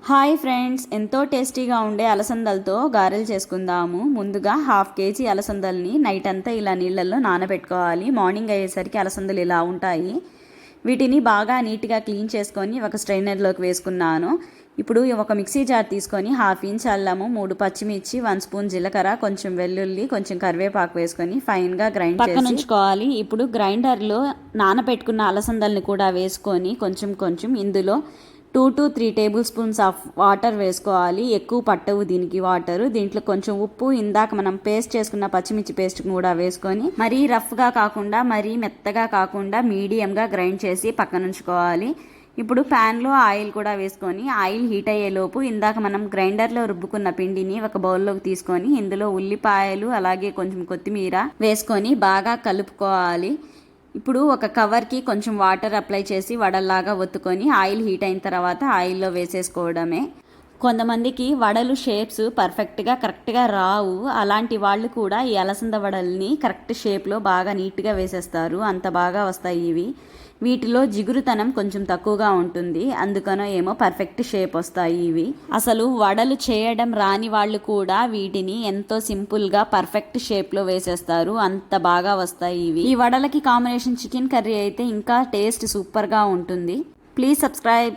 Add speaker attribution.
Speaker 1: Hi friends, ఎంతో టేస్టీగా ఉండే అలసందలతో గారెలు చేసుకుందాము. ముందుగా 1/2 కేజీ అలసందల్ని నైట్ అంతా ఇలా నీళ్ళల్లో నానబెట్టుకోవాలి. మార్నింగ్ అయ్యేసరికి అలసందలు ఇలా ఉంటాయి. వీటిని బాగా నీట్గా క్లీన్ చేసుకొని ఒక స్ట్రైనర్లోకి వేసుకున్నాను. ఇప్పుడు ఒక మిక్సీ జార్ తీసుకొని 1/2 ఇంచ్ అల్లము, 3 పచ్చిమిర్చి, 1 స్పూన్ జీలకర్ర, కొంచెం వెల్లుల్లి, కొంచెం కరివేపాకు వేసుకొని ఫైన్గా గ్రైండ్ పక్కన ఉంచుకోవాలి. ఇప్పుడు గ్రైండర్లో నానబెట్టుకున్న అలసందల్ని కూడా వేసుకొని కొంచెం ఇందులో 2 to 3 table spoons of water వేసుకోవాలి. ఎక్కువ పట్టవు దీనికి వాటర్. దీంట్లో కొంచెం ఉప్పు, ఇందాక మనం పేస్ట్ చేసుకున్న పచ్చిమిర్చి పేస్ట్ కూడా వేసుకొని మరీ రఫ్గా కాకుండా మరీ మెత్తగా కాకుండా మీడియంగా గ్రైండ్ చేసి పక్కన ఉంచుకోవాలి. ఇప్పుడు ప్యాన్లో ఆయిల్ కూడా వేసుకొని ఆయిల్ హీట్ అయ్యేలోపు ఇందాక మనం గ్రైండర్లో రుబ్బుకున్న పిండిని ఒక బౌల్లోకి తీసుకొని ఇందులో ఉల్లిపాయలు అలాగే కొంచెం కొత్తిమీర వేసుకొని బాగా కలుపుకోవాలి. ఇప్పుడు ఒక కవర్కి కొంచెం వాటర్ అప్లై చేసి వడల్లాగా ఒత్తుకొని ఆయిల్ హీట్ అయిన తర్వాత ఆయిల్లో వేసేసుకోవడమే. కొంతమందికి వడలు షేప్స్ పర్ఫెక్ట్గా కరెక్ట్గా రావు. అలాంటి వాళ్ళు కూడా ఈ అలసంద వడల్ని కరెక్ట్ షేప్లో బాగా నీట్గా వేసేస్తారు. అంత బాగా వస్తాయి ఇవి. వీటిలో జిగురుతనం కొంచెం తక్కువగా ఉంటుంది, అందుకనో ఏమో పర్ఫెక్ట్ షేప్ వస్తాయి ఇవి. అసలు వడలు చేయడం రాని వాళ్ళు కూడా వీటిని ఎంతో సింపుల్గా పర్ఫెక్ట్ షేప్లో వేసేస్తారు. అంత బాగా వస్తాయి ఇవి. ఈ వడలకి కాంబినేషన్ చికెన్ కర్రీ అయితే ఇంకా టేస్ట్ సూపర్గా ఉంటుంది. Please subscribe.